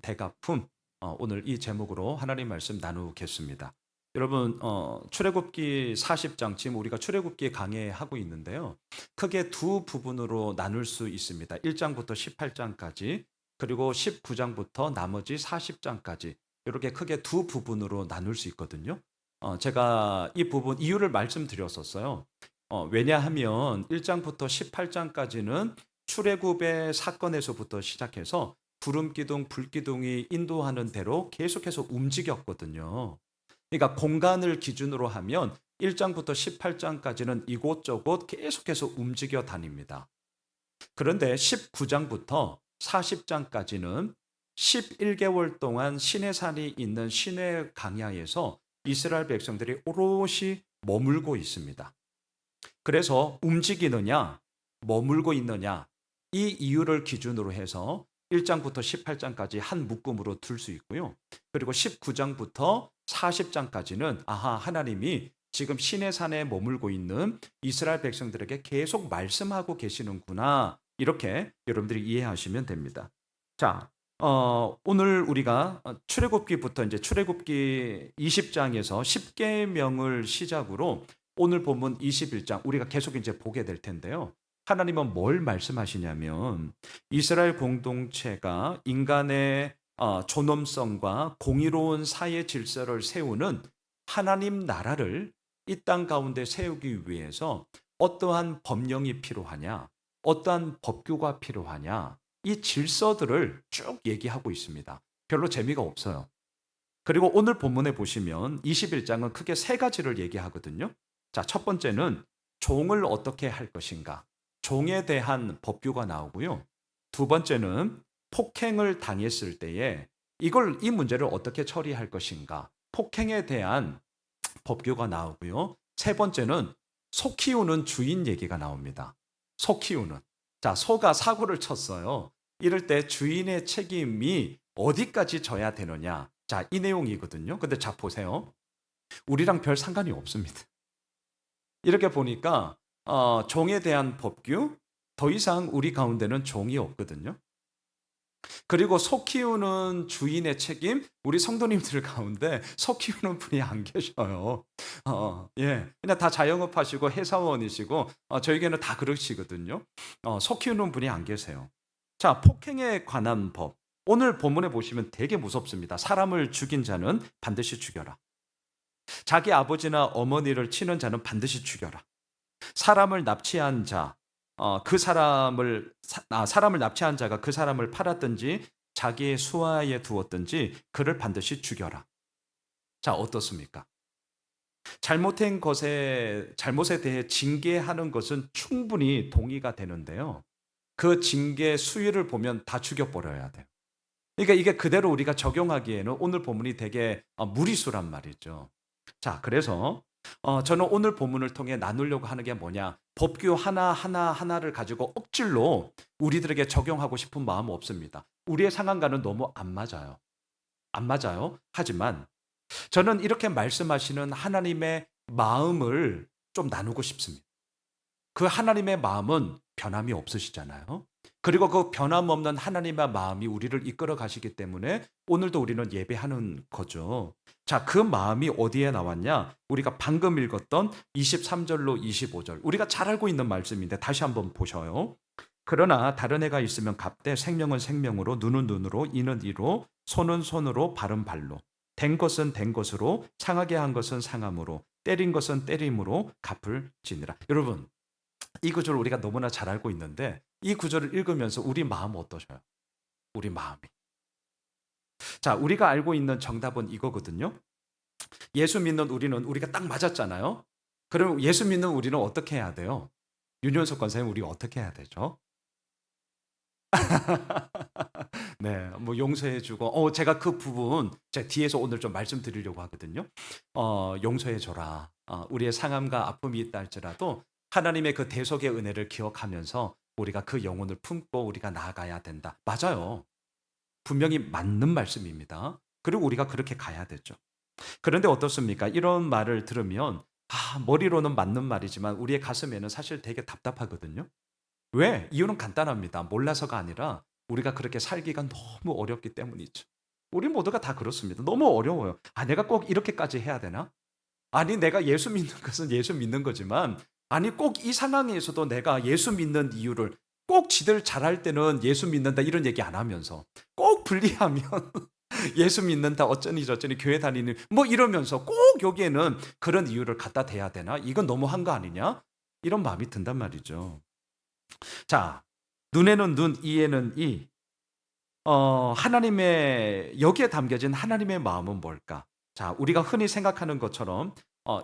대가품. 오늘 이 제목으로 하나님 말씀 나누겠습니다. 여러분, 출애굽기 40장, 지금 우리가 출애굽기 강해하고 있는데요. 크게 두 부분으로 나눌 수 있습니다. 1장부터 18장까지, 그리고 19장부터 나머지 40장까지, 이렇게 크게 두 부분으로 나눌 수 있거든요. 제가 이 부분 이유를 말씀드렸었어요. 왜냐하면 1장부터 18장까지는 출애굽의 사건에서부터 시작해서 구름기둥, 불기둥이 인도하는 대로 계속해서 움직였거든요. 그러니까 공간을 기준으로 하면 1장부터 18장까지는 이곳저곳 계속해서 움직여 다닙니다. 그런데 19장부터 40장까지는 11개월 동안 시내산이 있는 시내 강야에서 이스라엘 백성들이 오롯이 머물고 있습니다. 그래서 움직이느냐, 머물고 있느냐, 이 이유를 기준으로 해서 1장부터 18장까지 한 묶음으로 둘 수 있고요. 그리고 19장부터 40장까지는 하나님이 지금 시내산에 머물고 있는 이스라엘 백성들에게 계속 말씀하고 계시는구나. 이렇게 여러분들이 이해하시면 됩니다. 자, 오늘 우리가 출애굽기부터 이제 출애굽기 20장에서 10계명을 시작으로 오늘 본문 21장 우리가 계속 이제 보게 될 텐데요. 하나님은 뭘 말씀하시냐면 이스라엘 공동체가 인간의 존엄성과 공의로운 사회 질서를 세우는 하나님 나라를 이 땅 가운데 세우기 위해서 어떠한 법령이 필요하냐, 어떠한 법규가 필요하냐, 이 질서들을 쭉 얘기하고 있습니다. 별로 재미가 없어요. 그리고 오늘 본문에 보시면 21장은 크게 세 가지를 얘기하거든요. 자, 첫 번째는 종을 어떻게 할 것인가. 종에 대한 법규가 나오고요. 두 번째는 폭행을 당했을 때에 이 문제를 어떻게 처리할 것인가. 폭행에 대한 법규가 나오고요. 세 번째는 소 키우는 주인 얘기가 나옵니다. 소 키우는. 자, 소가 사고를 쳤어요. 이럴 때 주인의 책임이 어디까지 져야 되느냐. 자, 이 내용이거든요. 근데 자, 보세요. 우리랑 별 상관이 없습니다. 이렇게 보니까 종에 대한 법규, 더 이상 우리 가운데는 종이 없거든요. 그리고 소 키우는 주인의 책임, 우리 성도님들 가운데 소 키우는 분이 안 계셔요. 예, 그냥 다 자영업 하시고 회사원이시고 저에게는 다 그러시거든요. 소 키우는 분이 안 계세요. 자, 폭행에 관한 법. 오늘 본문에 보시면 되게 무섭습니다. 사람을 죽인 자는 반드시 죽여라. 자기 아버지나 어머니를 치는 자는 반드시 죽여라. 사람을 납치한 자, 사람을 납치한 자가 그 사람을 팔았든지 자기의 수하에 두었든지 그를 반드시 죽여라. 자, 어떻습니까? 잘못에 대해 징계하는 것은 충분히 동의가 되는데요. 그 징계 수위를 보면 다 죽여버려야 돼요. 그러니까 이게 그대로 우리가 적용하기에는 오늘 본문이 되게 무리수란 말이죠. 자, 그래서 저는 오늘 본문을 통해 나누려고 하는 게 뭐냐? 법규 하나를 가지고 억질로 우리들에게 적용하고 싶은 마음은 없습니다. 우리의 상황과는 너무 안 맞아요. 안 맞아요. 하지만 저는 이렇게 말씀하시는 하나님의 마음을 좀 나누고 싶습니다. 그 하나님의 마음은 변함이 없으시잖아요. 그리고 그 변함없는 하나님의 마음이 우리를 이끌어 가시기 때문에 오늘도 우리는 예배하는 거죠. 자, 그 마음이 어디에 나왔냐? 우리가 방금 읽었던 23절로 25절. 우리가 잘 알고 있는 말씀인데 다시 한번 보셔요. 그러나 다른 애가 있으면 갑되 생명은 생명으로 눈은 눈으로 이는 이로 손은 손으로 발은 발로 된 것은 된 것으로 상하게 한 것은 상함으로 때린 것은 때림으로 갚을 지니라. 여러분, 이 구절을 우리가 너무나 잘 알고 있는데 이 구절을 읽으면서 우리 마음 어떠셔요? 우리 마음이. 자, 우리가 알고 있는 정답은 이거거든요. 예수 믿는 우리가 딱 맞았잖아요. 그럼 예수 믿는 우리는 어떻게 해야 돼요? 윤현석 권사님, 우리 어떻게 해야 되죠? 네, 뭐 용서해 주고, 제가 그 부분 제가 뒤에서 오늘 좀 말씀드리려고 하거든요. 용서해 줘라. 우리의 상함과 아픔이 있다 할지라도 하나님의 그 대속의 은혜를 기억하면서 우리가 그 영혼을 품고 우리가 나아가야 된다. 맞아요. 분명히 맞는 말씀입니다. 그리고 우리가 그렇게 가야 되죠. 그런데 어떻습니까? 이런 말을 들으면 머리로는 맞는 말이지만 우리의 가슴에는 사실 되게 답답하거든요. 왜? 이유는 간단합니다. 몰라서가 아니라 우리가 그렇게 살기가 너무 어렵기 때문이죠. 우리 모두가 다 그렇습니다. 너무 어려워요. 내가 꼭 이렇게까지 해야 되나? 아니, 내가 예수 믿는 것은 예수 믿는 거지만, 아니, 꼭 이 상황에서도 내가 예수 믿는 이유를 꼭 지들 잘할 때는 예수 믿는다 이런 얘기 안 하면서, 꼭 불리하면 예수 믿는다 어쩌니 저쩌니 교회 다니는 뭐 이러면서 꼭 여기에는 그런 이유를 갖다 대야 되나? 이건 너무한 거 아니냐? 이런 마음이 든단 말이죠. 자, 눈에는 눈, 이에는 이. 하나님의, 여기에 담겨진 하나님의 마음은 뭘까? 자, 우리가 흔히 생각하는 것처럼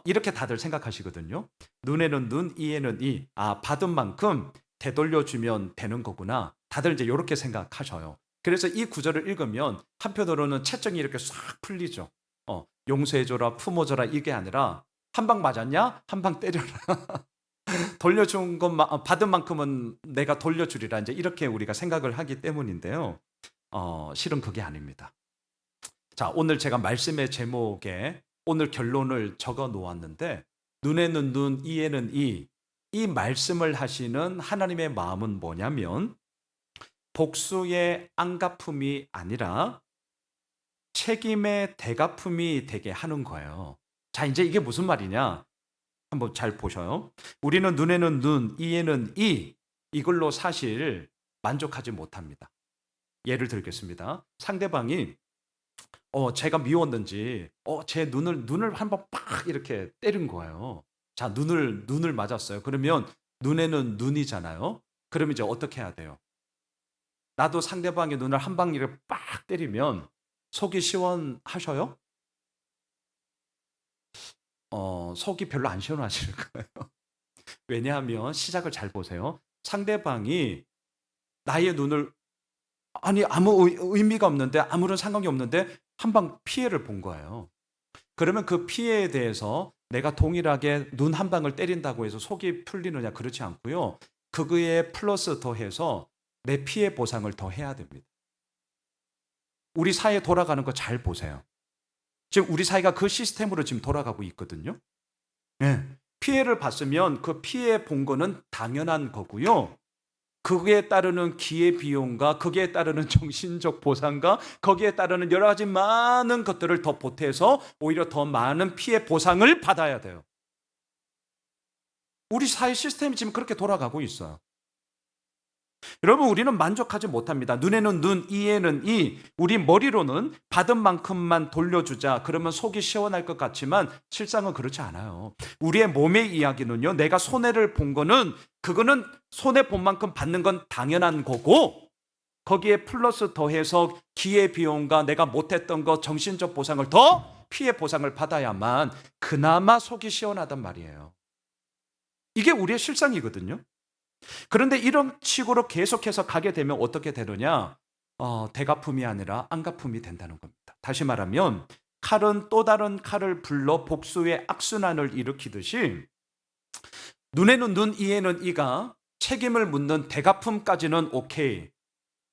이렇게 다들 생각하시거든요. 눈에는 눈, 이에는 이. 받은 만큼 되돌려주면 되는 거구나. 다들 이제 이렇게 생각하셔요. 그래서 이 구절을 읽으면 한편으로는 채증이 이렇게 싹 풀리죠. 용서해줘라, 품어줘라 이게 아니라 한 방 맞았냐? 한 방 때려라. 돌려준 것만, 받은 만큼은 내가 돌려주리라. 이제 이렇게 우리가 생각을 하기 때문인데요. 실은 그게 아닙니다. 자, 오늘 제가 말씀의 제목에 오늘 결론을 적어 놓았는데, 눈에는 눈, 이에는 이. 이 말씀을 하시는 하나님의 마음은 뭐냐면, 복수의 안갚음이 아니라 책임의 대갚음이 되게 하는 거예요. 자, 이제 이게 무슨 말이냐? 한번 잘 보셔요. 우리는 눈에는 눈, 이에는 이. 이걸로 사실 만족하지 못합니다. 예를 들겠습니다. 상대방이 제가 미웠는지 제 눈을 한번 팍 이렇게 때린 거예요. 자, 눈을 맞았어요. 그러면 눈에는 눈이잖아요. 그러면 이제 어떻게 해야 돼요? 나도 상대방의 눈을 한 방 이렇게 빡 때리면 속이 시원하셔요? 속이 별로 안 시원하실 거예요. 왜냐하면 시작을 잘 보세요. 상대방이 나의 눈을, 아니, 아무 의미가 없는데, 아무런 상관이 없는데 한 방 피해를 본 거예요. 그러면 그 피해에 대해서 내가 동일하게 눈 한 방을 때린다고 해서 속이 풀리느냐? 그렇지 않고요. 그거에 플러스 더해서 내 피해 보상을 더 해야 됩니다. 우리 사회 돌아가는 거 잘 보세요. 지금 우리 사회가 그 시스템으로 지금 돌아가고 있거든요. 네. 피해를 봤으면 그 피해 본 거는 당연한 거고요. 그에 따르는 기회비용과 거기에 따르는 정신적 보상과 거기에 따르는 여러 가지 많은 것들을 더 보태서 오히려 더 많은 피해 보상을 받아야 돼요. 우리 사회 시스템이 지금 그렇게 돌아가고 있어요. 여러분, 우리는 만족하지 못합니다. 눈에는 눈, 이에는 이. 우리 머리로는 받은 만큼만 돌려주자. 그러면 속이 시원할 것 같지만 실상은 그렇지 않아요. 우리의 몸의 이야기는요, 내가 손해를 본 거는 그거는 손해 본 만큼 받는 건 당연한 거고, 거기에 플러스 더해서 기회비용과 내가 못했던 거 정신적 보상을 더 피해 보상을 받아야만 그나마 속이 시원하단 말이에요. 이게 우리의 실상이거든요. 그런데 이런 식으로 계속해서 가게 되면 어떻게 되느냐? 대갚음이 아니라 안갚음이 된다는 겁니다. 다시 말하면 칼은 또 다른 칼을 불러 복수의 악순환을 일으키듯이 눈에는 눈, 이에는 이가 책임을 묻는 대갚음까지는 오케이.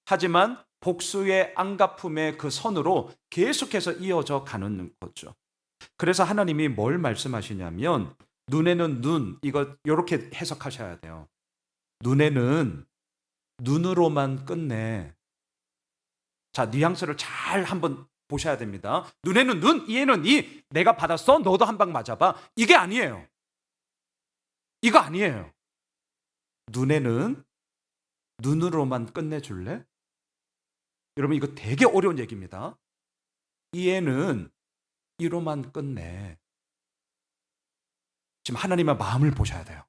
하지만 복수의 안갚음의 그 선으로 계속해서 이어져 가는 거죠. 그래서 하나님이 뭘 말씀하시냐면 눈에는 눈, 이거 이렇게 해석하셔야 돼요. 눈에는 눈으로만 끝내. 자, 뉘앙스를 잘 한번 보셔야 됩니다. 눈에는 눈, 이에는 이. 내가 받았어? 너도 한 방 맞아봐. 이게 아니에요. 이거 아니에요. 눈에는 눈으로만 끝내줄래? 여러분, 이거 되게 어려운 얘기입니다. 이에는 이로만 끝내. 지금 하나님의 마음을 보셔야 돼요.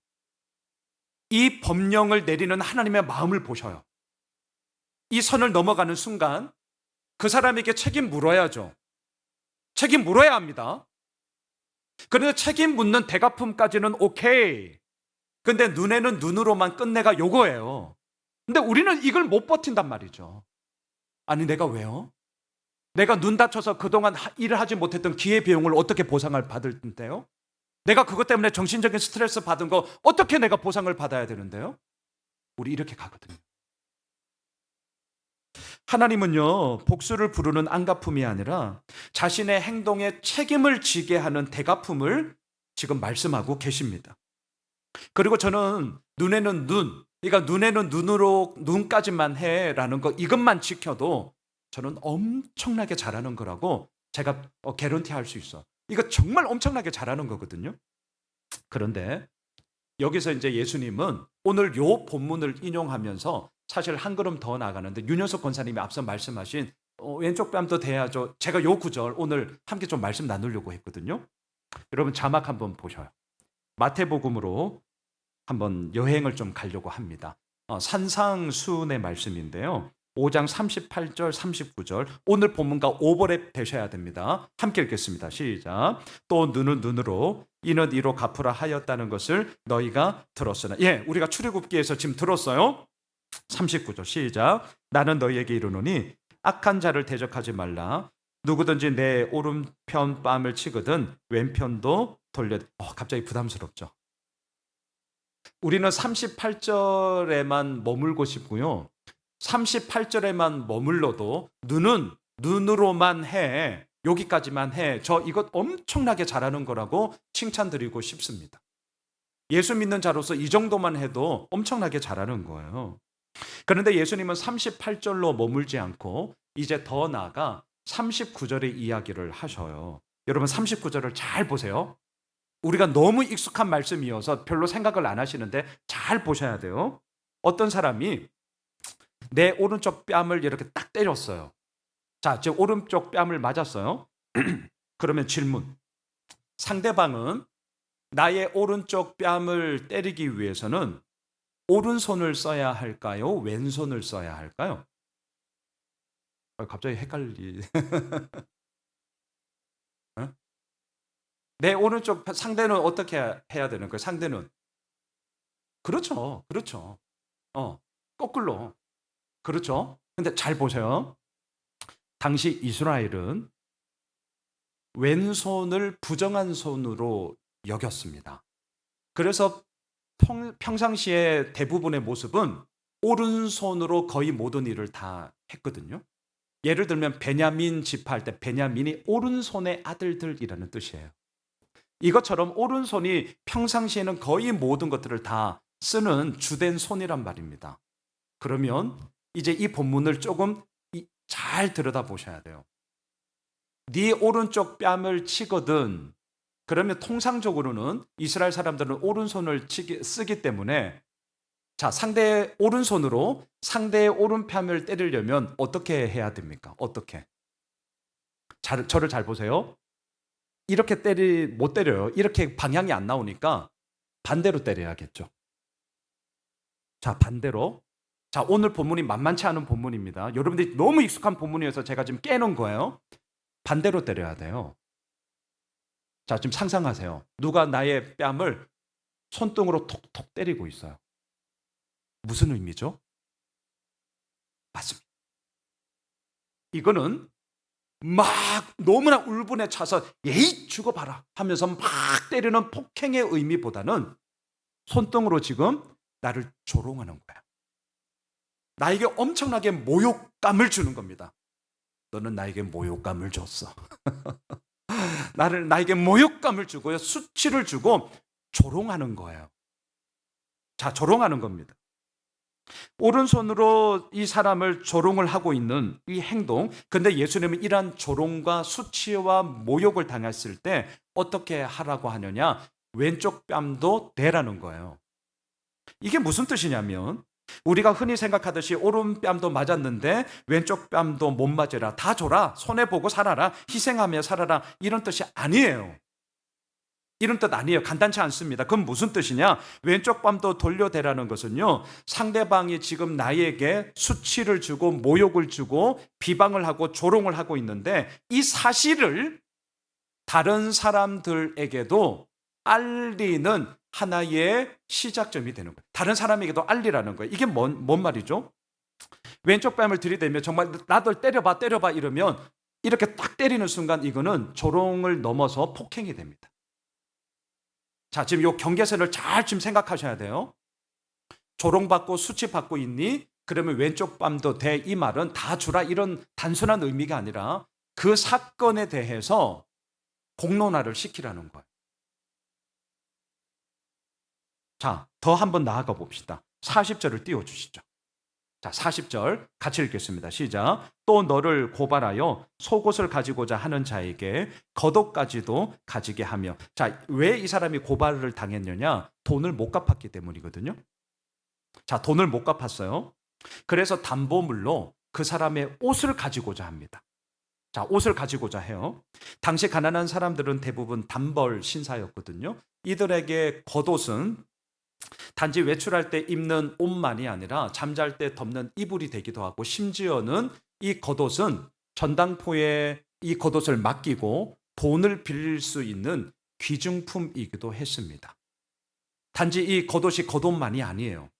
이 법령을 내리는 하나님의 마음을 보셔요. 이 선을 넘어가는 순간 그 사람에게 책임 물어야죠. 책임 물어야 합니다. 그런데 책임 묻는 대갚음까지는 오케이. 근데 눈에는 눈으로만 끝내가 요거예요. 근데 우리는 이걸 못 버틴단 말이죠. 아니, 내가 왜요? 내가 눈 다쳐서 그동안 일을 하지 못했던 기회비용을 어떻게 보상을 받을 텐데요? 내가 그것 때문에 정신적인 스트레스 받은 거 어떻게 내가 보상을 받아야 되는데요? 우리 이렇게 가거든요. 하나님은요, 복수를 부르는 안갚음이 아니라 자신의 행동에 책임을 지게 하는 대갚음을 지금 말씀하고 계십니다. 그리고 저는 눈에는 눈, 그러니까 눈에는 눈으로 눈까지만 해라는 거, 이것만 지켜도 저는 엄청나게 잘하는 거라고 제가 개런티 할 수 있어. 이거 정말 엄청나게 잘하는 거거든요. 그런데 여기서 이제 예수님은 오늘 요 본문을 인용하면서 사실 한 걸음 더 나가는데, 윤여석 권사님이 앞서 말씀하신 왼쪽 뺨도 대야죠. 제가 요 구절 오늘 함께 좀 말씀 나누려고 했거든요. 여러분 자막 한번 보셔요. 마태복음으로 한번 여행을 좀 가려고 합니다. 산상수훈의 말씀인데요. 5장 38절 39절, 오늘 본문과 오버랩 되셔야 됩니다. 함께 읽겠습니다. 시작. 또 눈은 눈으로 이는 이로 갚으라 하였다는 것을 너희가 들었으나. 예, 우리가 출애굽기에서 지금 들었어요. 39절 시작. 나는 너희에게 이르노니 악한 자를 대적하지 말라. 누구든지 내 오른편 뺨을 치거든 왼편도 돌려. 갑자기 부담스럽죠. 우리는 38절에만 머물고 싶고요. 38절에만 머물러도 눈은 눈으로만 해. 여기까지만 해. 저 이것 엄청나게 잘하는 거라고 칭찬드리고 싶습니다. 예수 믿는 자로서 이 정도만 해도 엄청나게 잘하는 거예요. 그런데 예수님은 38절로 머물지 않고 이제 더 나아가 39절의 이야기를 하셔요. 여러분 39절을 잘 보세요. 우리가 너무 익숙한 말씀이어서 별로 생각을 안 하시는데 잘 보셔야 돼요. 어떤 사람이 내 오른쪽 뺨을 이렇게 딱 때렸어요. 자, 즉 오른쪽 뺨을 맞았어요. 그러면 질문. 상대방은 나의 오른쪽 뺨을 때리기 위해서는 오른손을 써야 할까요? 왼손을 써야 할까요? 갑자기 헷갈리. 내 오른쪽 상대는 어떻게 해야 되는 거예요? 상대는 그렇죠, 그렇죠. 거꾸로 그렇죠. 근데 잘 보세요. 당시 이스라엘은 왼손을 부정한 손으로 여겼습니다. 그래서 평상시에 대부분의 모습은 오른손으로 거의 모든 일을 다 했거든요. 예를 들면 베냐민 지파할 때 베냐민이 오른손의 아들들이라는 뜻이에요. 이것처럼 오른손이 평상시에는 거의 모든 것들을 다 쓰는 주된 손이란 말입니다. 그러면 이제 이 본문을 조금 잘 들여다보셔야 돼요. 네 오른쪽 뺨을 치거든. 그러면 통상적으로는 이스라엘 사람들은 오른손을 쓰기 때문에, 자, 상대의 오른손으로 상대의 오른뺨을 때리려면 어떻게 해야 됩니까? 어떻게? 저를 잘 보세요. 이렇게 못 때려요. 이렇게 방향이 안 나오니까 반대로 때려야겠죠. 자, 반대로. 자, 오늘 본문이 만만치 않은 본문입니다. 여러분들이 너무 익숙한 본문이어서 제가 지금 깨놓은 거예요. 반대로 때려야 돼요. 자, 지금 상상하세요. 누가 나의 뺨을 손등으로 톡톡 때리고 있어요. 무슨 의미죠? 맞습니다. 이거는 막 너무나 울분에 차서 예이 죽어봐라 하면서 막 때리는 폭행의 의미보다는 손등으로 지금 나를 조롱하는 거야. 나에게 엄청나게 모욕감을 주는 겁니다. 너는 나에게 모욕감을 줬어. 나에게 모욕감을 주고요, 수치를 주고 조롱하는 거예요. 자, 조롱하는 겁니다. 오른손으로 이 사람을 조롱을 하고 있는 이 행동. 근데 예수님은 이러한 조롱과 수치와 모욕을 당했을 때 어떻게 하라고 하느냐? 왼쪽 뺨도 대라는 거예요. 이게 무슨 뜻이냐면, 우리가 흔히 생각하듯이 오른뺨도 맞았는데 왼쪽 뺨도 못 맞으라, 다 줘라, 손해보고 살아라, 희생하며 살아라, 이런 뜻이 아니에요. 이런 뜻 아니에요. 간단치 않습니다. 그건 무슨 뜻이냐? 왼쪽 뺨도 돌려대라는 것은요, 상대방이 지금 나에게 수치를 주고 모욕을 주고 비방을 하고 조롱을 하고 있는데 이 사실을 다른 사람들에게도 알리는 하나의 시작점이 되는 거예요. 다른 사람에게도 알리라는 거예요. 이게 뭔 말이죠? 왼쪽 뺨을 들이대며 정말 나들 때려봐 이러면 이렇게 딱 때리는 순간 이거는 조롱을 넘어서 폭행이 됩니다. 자, 지금 이 경계선을 잘 지금 생각하셔야 돼요. 조롱받고 수치받고 있니? 그러면 왼쪽 뺨도 대, 이 말은 다 주라, 이런 단순한 의미가 아니라 그 사건에 대해서 공론화를 시키라는 거예요. 자, 더 한번 나아가 봅시다. 40절을 띄워주시죠. 자, 40절 같이 읽겠습니다. 시작. 또 너를 고발하여 속옷을 가지고자 하는 자에게 겉옷까지도 가지게 하며. 자, 왜 이 사람이 고발을 당했느냐? 돈을 못 갚았기 때문이거든요. 자, 돈을 못 갚았어요. 그래서 담보물로 그 사람의 옷을 가지고자 합니다. 자, 옷을 가지고자 해요. 당시 가난한 사람들은 대부분 단벌 신사였거든요. 이들에게 겉옷은 단지 외출할 때 입는 옷만이 아니라 잠잘 때 덮는 이불이 되기도 하고, 심지어는 이 겉옷은 전당포에 이 겉옷을 맡기고 돈을 빌릴 수 있는 귀중품이기도 했습니다. 단지 이 겉옷이 겉옷만이 아니에요.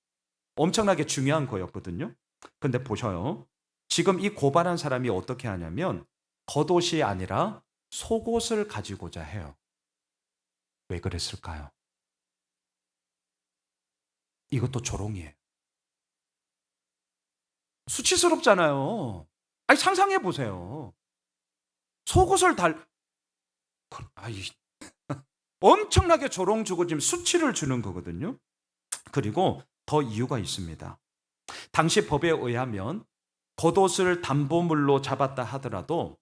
엄청나게 중요한 거였거든요. 근데 보셔요. 지금 이 고발한 사람이 어떻게 하냐면 겉옷이 아니라 속옷을 가지고자 해요. 왜 그랬을까요? 이것도 조롱이에요. 수치스럽잖아요. 아니, 상상해 보세요. 속옷을 아이, 엄청나게 조롱 주고 지금 수치를 주는 거거든요. 그리고 더 이유가 있습니다. 당시 법에 의하면 겉옷을 담보물로 잡았다 하더라도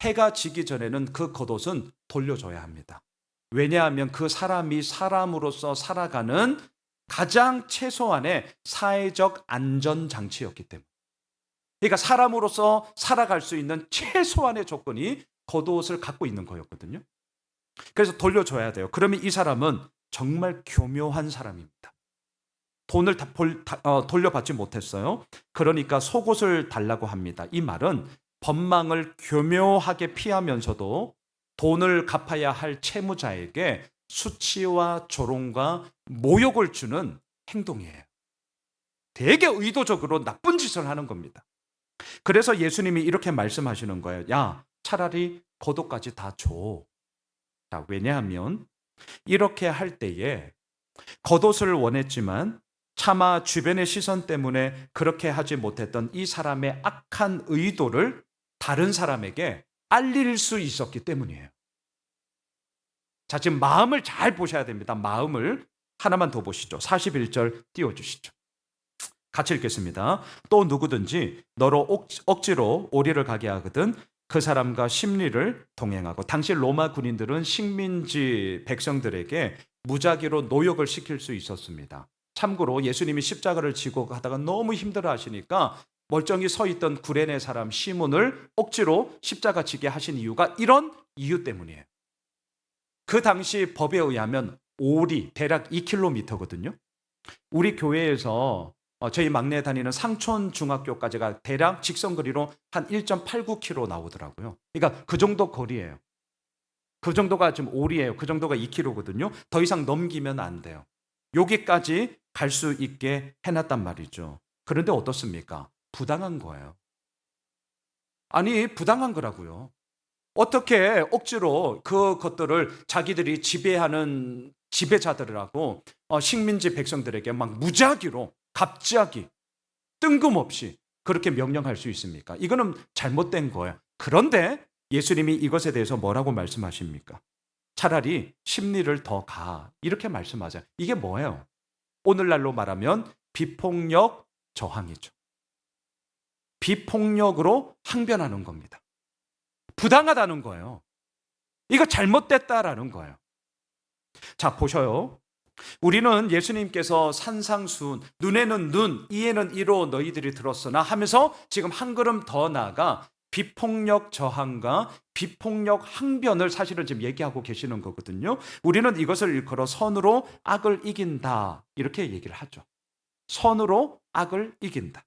해가 지기 전에는 그 겉옷은 돌려줘야 합니다. 왜냐하면 그 사람이 사람으로서 살아가는 가장 최소한의 사회적 안전장치였기 때문에. 그러니까 사람으로서 살아갈 수 있는 최소한의 조건이 겉옷을 갖고 있는 거였거든요. 그래서 돌려줘야 돼요. 그러면 이 사람은 정말 교묘한 사람입니다. 돈을 돌려받지 못했어요. 그러니까 속옷을 달라고 합니다. 이 말은 법망을 교묘하게 피하면서도 돈을 갚아야 할 채무자에게 수치와 조롱과 모욕을 주는 행동이에요. 되게 의도적으로 나쁜 짓을 하는 겁니다. 그래서 예수님이 이렇게 말씀하시는 거예요. 야, 차라리 겉옷까지 다 줘. 자, 왜냐하면 이렇게 할 때에 겉옷을 원했지만 차마 주변의 시선 때문에 그렇게 하지 못했던 이 사람의 악한 의도를 다른 사람에게 알릴 수 있었기 때문이에요. 자, 지금 마음을 잘 보셔야 됩니다. 마음을 하나만 더 보시죠. 41절 띄워주시죠. 같이 읽겠습니다. 또 누구든지 너로 억지로 오리를 가게 하거든 그 사람과 심리를 동행하고. 당시 로마 군인들은 식민지 백성들에게 무작위로 노역을 시킬 수 있었습니다. 참고로 예수님이 십자가를 지고 가다가 너무 힘들어 하시니까 멀쩡히 서 있던 구레네 사람 시몬을 억지로 십자가 지게 하신 이유가 이런 이유 때문이에요. 그 당시 법에 의하면 오리 대략 2km거든요. 우리 교회에서 저희 막내 다니는 상촌 중학교까지가 대략 직선거리로 한 1.89km 나오더라고요. 그러니까 그 정도 거리예요. 그 정도가 지금 오리예요. 그 정도가 2km거든요. 더 이상 넘기면 안 돼요. 여기까지 갈 수 있게 해놨단 말이죠. 그런데 어떻습니까? 부당한 거예요. 아니, 부당한 거라고요. 어떻게 억지로 그것들을 자기들이 지배하는 지배자들이라고 식민지 백성들에게 막 무작위로 갑자기 뜬금없이 그렇게 명령할 수 있습니까? 이거는 잘못된 거예요. 그런데 예수님이 이것에 대해서 뭐라고 말씀하십니까? 차라리 심리를 더 가. 이렇게 말씀하세요. 이게 뭐예요? 오늘날로 말하면 비폭력 저항이죠. 비폭력으로 항변하는 겁니다. 부당하다는 거예요. 이거 잘못됐다라는 거예요. 자, 보셔요. 우리는 예수님께서 산상수훈, 눈에는 눈, 이에는 이로 너희들이 들었으나 하면서 지금 한 걸음 더 나아가 비폭력 저항과 비폭력 항변을 사실은 지금 얘기하고 계시는 거거든요. 우리는 이것을 일컬어 선으로 악을 이긴다, 이렇게 얘기를 하죠. 선으로 악을 이긴다.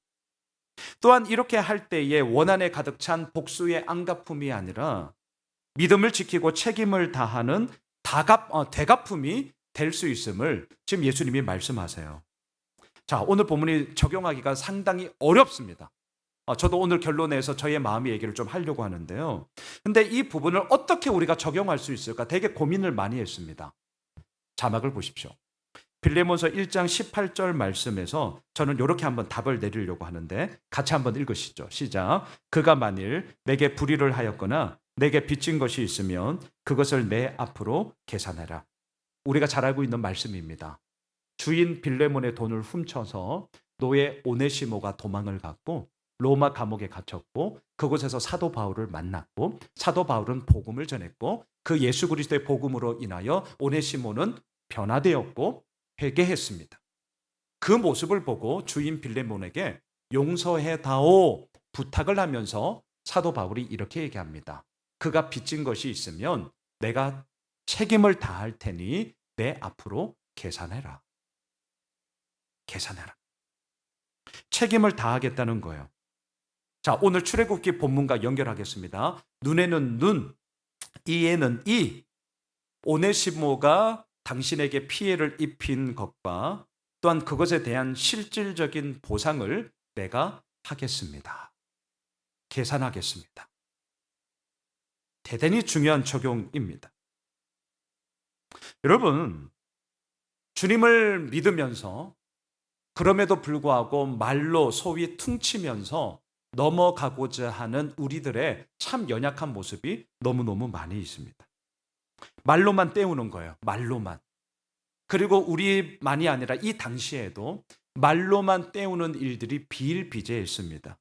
또한 이렇게 할 때에 원한에 가득 찬 복수의 안갚음이 아니라 믿음을 지키고 책임을 다하는 대갚음이 될 수 있음을 지금 예수님이 말씀하세요. 자, 오늘 본문이 적용하기가 상당히 어렵습니다. 저도 오늘 결론에서 저의 마음의 얘기를 좀 하려고 하는데요. 근데 이 부분을 어떻게 우리가 적용할 수 있을까 되게 고민을 많이 했습니다. 자막을 보십시오. 빌레몬서 1장 18절 말씀에서 저는 이렇게 한번 답을 내리려고 하는데 같이 한번 읽으시죠. 시작. 그가 만일 내게 불의를 하였거나 내게 빚진 것이 있으면 그것을 내 앞으로 계산해라. 우리가 잘 알고 있는 말씀입니다. 주인 빌레몬의 돈을 훔쳐서 노예 오네시모가 도망을 갔고 로마 감옥에 갇혔고 그곳에서 사도 바울을 만났고 사도 바울은 복음을 전했고 그 예수 그리스도의 복음으로 인하여 오네시모는 변화되었고 회개했습니다. 그 모습을 보고 주인 빌레몬에게 용서해다오 부탁을 하면서 사도 바울이 이렇게 얘기합니다. 그가 빚진 것이 있으면 내가 책임을 다할 테니 내 앞으로 계산해라. 계산해라. 책임을 다하겠다는 거예요. 자, 오늘 출애굽기 본문과 연결하겠습니다. 눈에는 눈, 이에는 이. 오네시모가 당신에게 피해를 입힌 것과 또한 그것에 대한 실질적인 보상을 내가 하겠습니다. 계산하겠습니다. 대단히 중요한 적용입니다. 여러분, 주님을 믿으면서 그럼에도 불구하고 말로 소위 퉁치면서 넘어가고자 하는 우리들의 참 연약한 모습이 너무너무 많이 있습니다. 말로만 때우는 거예요. 말로만. 그리고 우리만이 아니라 이 당시에도 말로만 때우는 일들이 비일비재했습니다.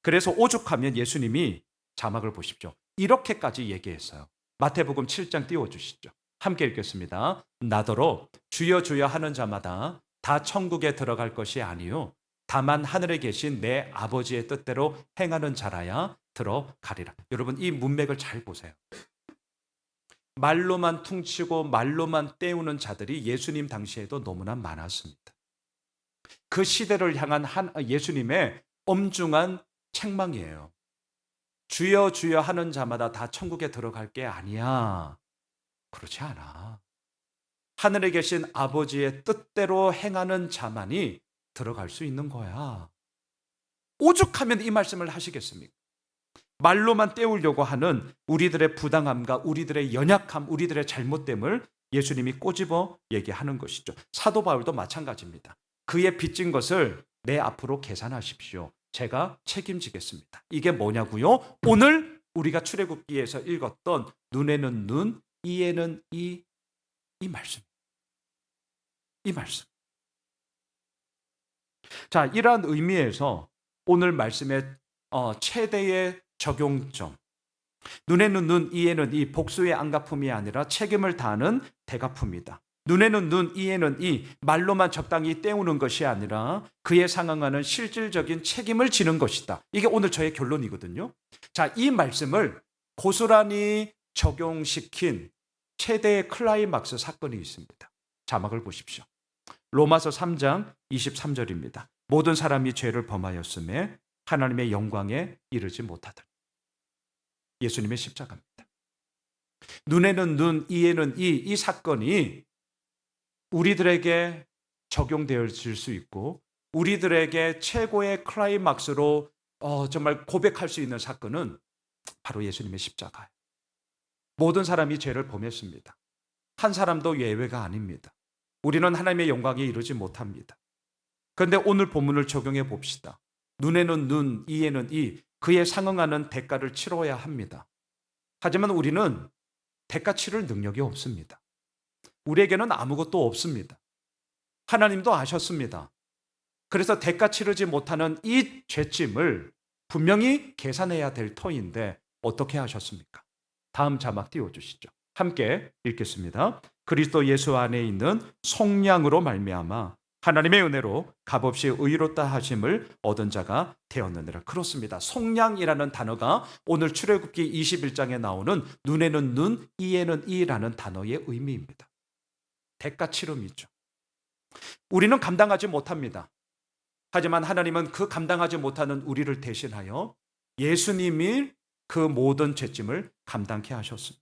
그래서 오죽하면 예수님이 자막을 보십시오. 이렇게까지 얘기했어요. 마태복음 7장 띄워주시죠. 함께 읽겠습니다. 나더러 주여 주여 하는 자마다 다 천국에 들어갈 것이 아니요 다만 하늘에 계신 내 아버지의 뜻대로 행하는 자라야 들어가리라. 여러분 이 문맥을 잘 보세요. 말로만 퉁치고 말로만 때우는 자들이 예수님 당시에도 너무나 많았습니다. 그 시대를 향한 예수님의 엄중한 책망이에요. 주여 주여 하는 자마다 다 천국에 들어갈 게 아니야. 그렇지 않아. 하늘에 계신 아버지의 뜻대로 행하는 자만이 들어갈 수 있는 거야. 오죽하면 이 말씀을 하시겠습니까? 말로만 때우려고 하는 우리들의 부당함과 우리들의 연약함, 우리들의 잘못됨을 예수님이 꼬집어 얘기하는 것이죠. 사도 바울도 마찬가지입니다. 그의 빚진 것을 내 앞으로 계산하십시오. 제가 책임지겠습니다. 이게 뭐냐고요? 오늘 우리가 출애굽기에서 읽었던 눈에는 눈, 이에는 이 말씀. 이 말씀. 자, 이러한 의미에서 오늘 말씀의 최대의 적용점. 눈에는 눈, 이에는 이 복수의 안갚음이 아니라 책임을 다하는 대갚음이다. 눈에는 눈, 이에는 이 말로만 적당히 때우는 것이 아니라 그에 상응하는 실질적인 책임을 지는 것이다. 이게 오늘 저의 결론이거든요. 자, 이 말씀을 고스란히 적용시킨 최대의 클라이막스 사건이 있습니다. 자막을 보십시오. 로마서 3장 23절입니다. 모든 사람이 죄를 범하였음에 하나님의 영광에 이르지 못하더니. 예수님의 십자가입니다. 눈에는 눈, 이에는 이 사건이 우리들에게 적용되어질 수 있고 우리들에게 최고의 클라이막스로 정말 고백할 수 있는 사건은 바로 예수님의 십자가예요. 모든 사람이 죄를 범했습니다. 한 사람도 예외가 아닙니다. 우리는 하나님의 영광에 이르지 못합니다. 그런데 오늘 본문을 적용해 봅시다. 눈에는 눈, 이에는 이, 그에 상응하는 대가를 치러야 합니다. 하지만 우리는 대가 치를 능력이 없습니다. 우리에게는 아무것도 없습니다. 하나님도 아셨습니다. 그래서 대가 치르지 못하는 이 죄짐을 분명히 계산해야 될 터인데 어떻게 하셨습니까? 다음 자막 띄워주시죠. 함께 읽겠습니다. 그리스도 예수 안에 있는 속량으로 말미암아 하나님의 은혜로 값없이 의롭다 하심을 얻은 자가 되었느니라. 그렇습니다. 속량이라는 단어가 오늘 출애굽기 21장에 나오는 눈에는 눈, 이에는 이라는 단어의 의미입니다. 대가 치름이죠. 우리는 감당하지 못합니다. 하지만 하나님은 그 감당하지 못하는 우리를 대신하여 예수님이 그 모든 죄짐을 감당케 하셨습니다.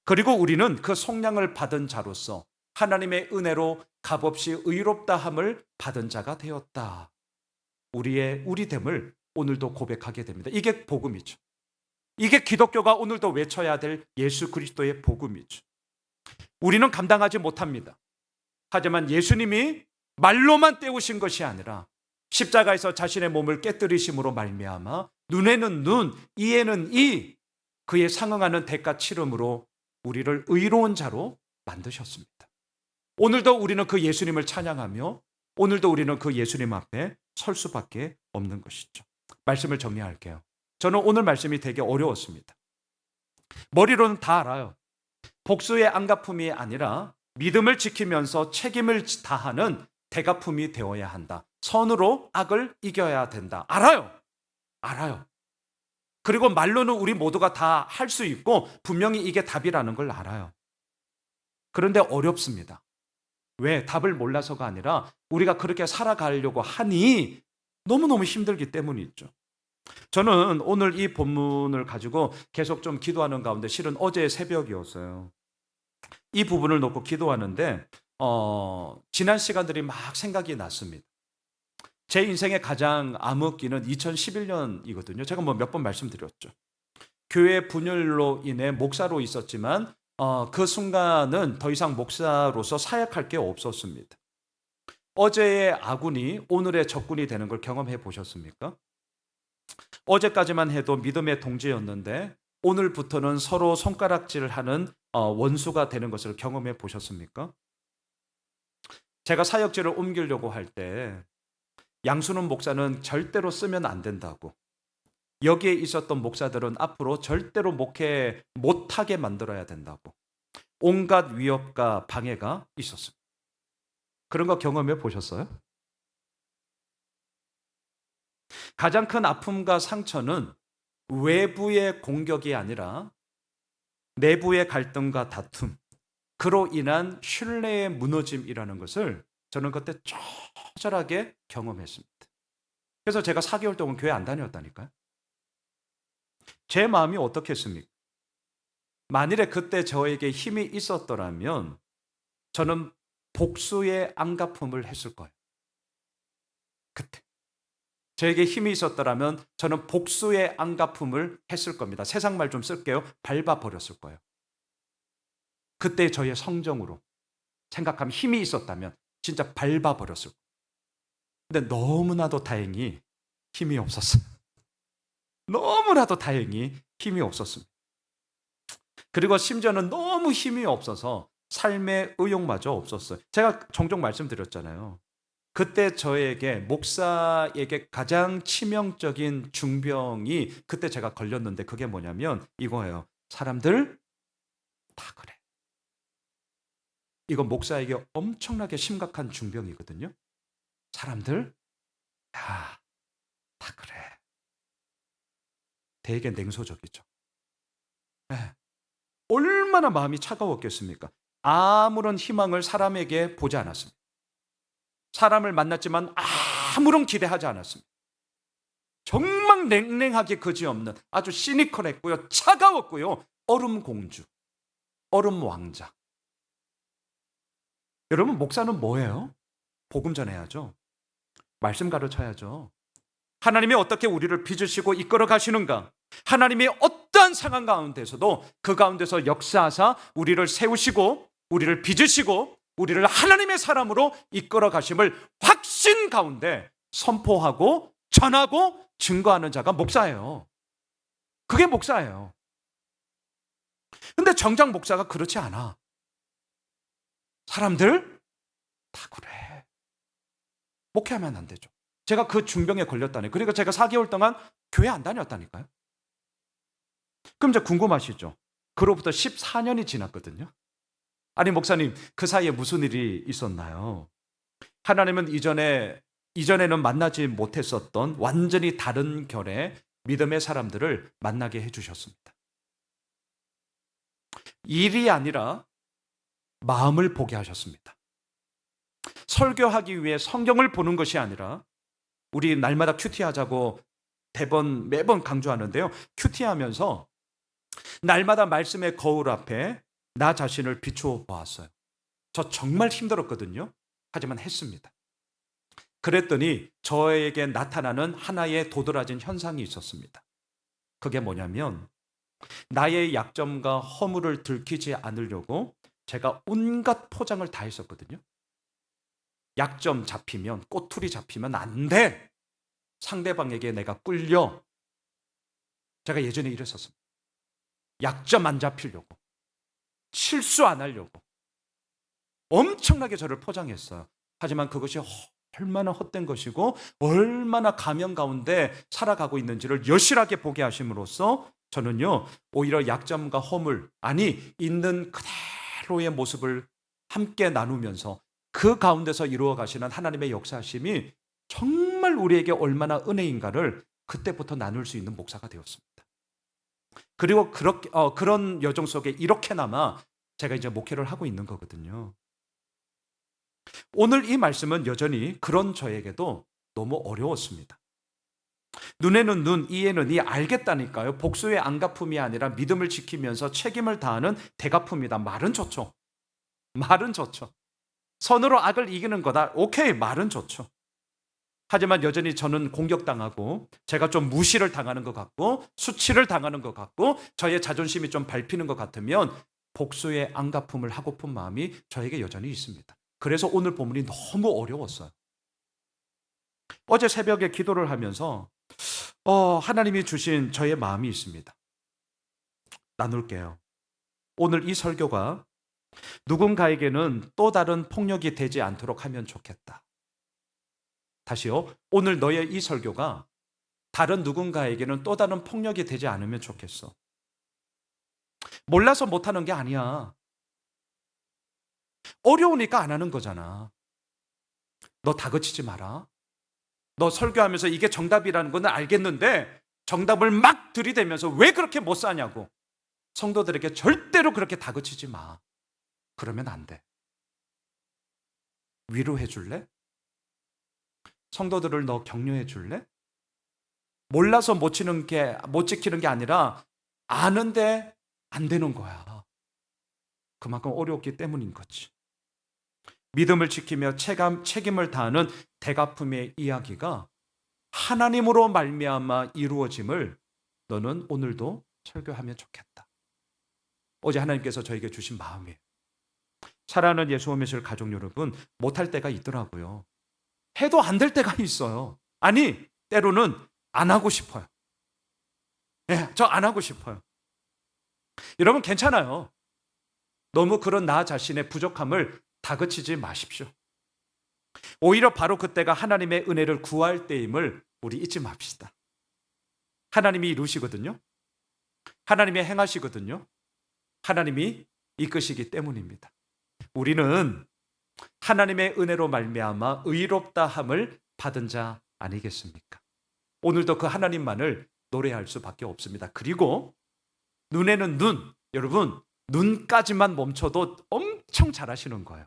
그리고 우리는 그 속량을 받은 자로서 하나님의 은혜로 값없이 의롭다함을 받은 자가 되었다. 우리됨을 오늘도 고백하게 됩니다. 이게 복음이죠. 이게 기독교가 오늘도 외쳐야 될 예수 그리스도의 복음이죠. 우리는 감당하지 못합니다. 하지만 예수님이 말로만 때우신 것이 아니라 십자가에서 자신의 몸을 깨뜨리심으로 말미암아 눈에는 눈, 이에는 이, 그에 상응하는 대가 치름으로 우리를 의로운 자로 만드셨습니다. 오늘도 우리는 그 예수님을 찬양하며 오늘도 우리는 그 예수님 앞에 설 수밖에 없는 것이죠. 말씀을 정리할게요. 저는 오늘 말씀이 되게 어려웠습니다. 머리로는 다 알아요. 복수의 안갚음이 아니라 믿음을 지키면서 책임을 다하는 대갚음이 되어야 한다. 선으로 악을 이겨야 된다. 알아요. 알아요. 그리고 말로는 우리 모두가 다 할 수 있고 분명히 이게 답이라는 걸 알아요. 그런데 어렵습니다. 왜? 답을 몰라서가 아니라 우리가 그렇게 살아가려고 하니 너무너무 힘들기 때문이죠. 저는 오늘 이 본문을 가지고 계속 좀 기도하는 가운데 실은 어제 새벽이었어요. 이 부분을 놓고 기도하는데 지난 시간들이 막 생각이 났습니다. 제 인생의 가장 암흑기는 2011년이거든요. 제가 뭐 몇 번 말씀드렸죠. 교회 분열로 인해 목사로 있었지만 그 순간은 더 이상 목사로서 사역할 게 없었습니다. 어제의 아군이 오늘의 적군이 되는 걸 경험해 보셨습니까? 어제까지만 해도 믿음의 동지였는데 오늘부터는 서로 손가락질하는 원수가 되는 것을 경험해 보셨습니까? 제가 사역지를 옮기려고 할 때 양순훈 목사는 절대로 쓰면 안 된다고, 여기에 있었던 목사들은 앞으로 절대로 목회 못하게 만들어야 된다고 온갖 위협과 방해가 있었습니다. 그런 거 경험해 보셨어요? 가장 큰 아픔과 상처는 외부의 공격이 아니라 내부의 갈등과 다툼, 그로 인한 신뢰의 무너짐이라는 것을 저는 그때 처절하게 경험했습니다. 그래서 제가 4개월 동안 교회 안 다녔다니까요. 제 마음이 어떻겠습니까? 만일에 그때 저에게 힘이 있었더라면 저는 복수의 안갚음을 했을 거예요. 그때 저에게 힘이 있었더라면 저는 복수의 안갚음을 했을 겁니다. 세상 말 좀 쓸게요. 밟아버렸을 거예요. 그때 저의 성정으로 생각하면 힘이 있었다면 진짜 밟아버렸을 거예요. 근데 너무나도 다행히 힘이 없었어요. 너무나도 다행히 힘이 없었습니다. 그리고 심지어는 너무 힘이 없어서 삶의 의욕마저 없었어요. 제가 종종 말씀드렸잖아요. 그때 저에게, 목사에게 가장 치명적인 중병이 그때 제가 걸렸는데 그게 뭐냐면 이거예요. 사람들 다 그래. 이거 목사에게 엄청나게 심각한 중병이거든요. 사람들 다 그래. 되게 냉소적이죠. 네. 얼마나 마음이 차가웠겠습니까? 아무런 희망을 사람에게 보지 않았습니다. 사람을 만났지만 아무런 기대하지 않았습니다. 정말 냉랭하게 그지없는 아주 시니컬했고요. 차가웠고요. 얼음 공주, 얼음 왕자. 여러분, 목사는 뭐예요? 복음 전해야죠. 말씀 가르쳐야죠. 하나님이 어떻게 우리를 빚으시고 이끌어 가시는가? 하나님이 어떠한 상황 가운데서도 그 가운데서 역사하사 우리를 세우시고 우리를 빚으시고 우리를 하나님의 사람으로 이끌어 가심을 확신 가운데 선포하고 전하고 증거하는 자가 목사예요. 그게 목사예요. 근데 정작 목사가 그렇지 않아. 사람들 다 그래. 목회하면 안 되죠. 제가 그 중병에 걸렸다니. 그러니까 제가 4개월 동안 교회 안 다녔다니까요. 그럼 이제 궁금하시죠? 그로부터 14년이 지났거든요. 아니 목사님, 그 사이에 무슨 일이 있었나요? 하나님은 이전에는 만나지 못했었던 완전히 다른 결의 믿음의 사람들을 만나게 해주셨습니다. 일이 아니라 마음을 보게 하셨습니다. 설교하기 위해 성경을 보는 것이 아니라, 우리 날마다 큐티하자고 매번 강조하는데요. 큐티하면서 날마다 말씀의 거울 앞에 나 자신을 비추어 보았어요. 저 정말 힘들었거든요. 하지만 했습니다. 그랬더니 저에게 나타나는 하나의 도드라진 현상이 있었습니다. 그게 뭐냐면 나의 약점과 허물을 들키지 않으려고 제가 온갖 포장을 다 했었거든요. 약점 잡히면, 꼬투리 잡히면 안 돼. 상대방에게 내가 꿀려. 제가 예전에 이랬었습니다. 약점 안 잡히려고, 실수 안 하려고 엄청나게 저를 포장했어요. 하지만 그것이 얼마나 헛된 것이고 얼마나 가면 가운데 살아가고 있는지를 여실하게 보게 하심으로써 저는요, 오히려 약점과 허물, 아니 있는 그대로의 모습을 함께 나누면서 그 가운데서 이루어 가시는 하나님의 역사하심이 정말 우리에게 얼마나 은혜인가를 그때부터 나눌 수 있는 목사가 되었습니다. 그리고 그런 여정 속에 이렇게나마 제가 이제 목회를 하고 있는 거거든요. 오늘 이 말씀은 여전히 그런 저에게도 너무 어려웠습니다. 눈에는 눈, 이에는 이 알겠다니까요. 복수의 안갚음이 아니라 믿음을 지키면서 책임을 다하는 대갚음이다. 말은 좋죠. 말은 좋죠. 선으로 악을 이기는 거다. 오케이, 말은 좋죠. 하지만 여전히 저는 공격당하고 제가 좀 무시를 당하는 것 같고 수치를 당하는 것 같고 저의 자존심이 좀 밟히는 것 같으면 복수의 안갚음을 하고픈 마음이 저에게 여전히 있습니다. 그래서 오늘 본문이 너무 어려웠어요. 어제 새벽에 기도를 하면서 하나님이 주신 저의 마음이 있습니다. 나눌게요. 오늘 이 설교가 누군가에게는 또 다른 폭력이 되지 않도록 하면 좋겠다. 다시요. 오늘 너의 이 설교가 다른 누군가에게는 또 다른 폭력이 되지 않으면 좋겠어. 몰라서 못하는 게 아니야. 어려우니까 안 하는 거잖아. 너 다그치지 마라. 너 설교하면서 이게 정답이라는 건 알겠는데 정답을 막 들이대면서 왜 그렇게 못 사냐고. 성도들에게 절대로 그렇게 다그치지 마. 그러면 안 돼. 위로해 줄래? 성도들을 너 격려해 줄래? 몰라서 못 지키는 게 아니라 아는데 안 되는 거야. 그만큼 어렵기 때문인 거지. 믿음을 지키며 책임을 다하는 대갚음의 이야기가 하나님으로 말미암아 이루어짐을 너는 오늘도 설교하면 좋겠다. 어제 하나님께서 저에게 주신 마음이에요. 사랑하는 예수 오매실 가족 여러분, 못할 때가 있더라고요. 해도 안 될 때가 있어요. 아니, 때로는 안 하고 싶어요. 저 안 하고 싶어요. 여러분 괜찮아요. 너무 그런 나 자신의 부족함을 다그치지 마십시오. 오히려 바로 그때가 하나님의 은혜를 구할 때임을 우리 잊지 맙시다. 하나님이 이루시거든요. 하나님이 행하시거든요. 하나님이 이끄시기 때문입니다. 우리는 하나님의 은혜로 말미암아 의롭다 함을 받은 자 아니겠습니까? 오늘도 그 하나님만을 노래할 수밖에 없습니다. 그리고 눈에는 눈, 여러분 눈까지만 멈춰도 엄청 잘하시는 거예요.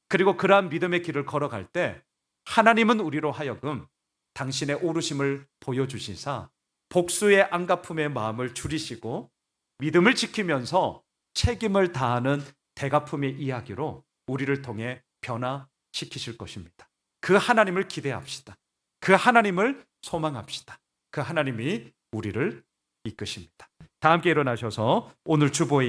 그리고 그러한 믿음의 길을 걸어갈 때 하나님은 우리로 하여금 당신의 오르심을 보여주시사 복수의 안갚음의 마음을 줄이시고 믿음을 지키면서 책임을 다하는 대갚음의 이야기로 우리를 통해 변화시키실 것입니다. 그 하나님을 기대합시다. 그 하나님을 소망합시다. 그 하나님이 우리를 이끄십니다. 다 함께 일어나셔서 오늘 주보의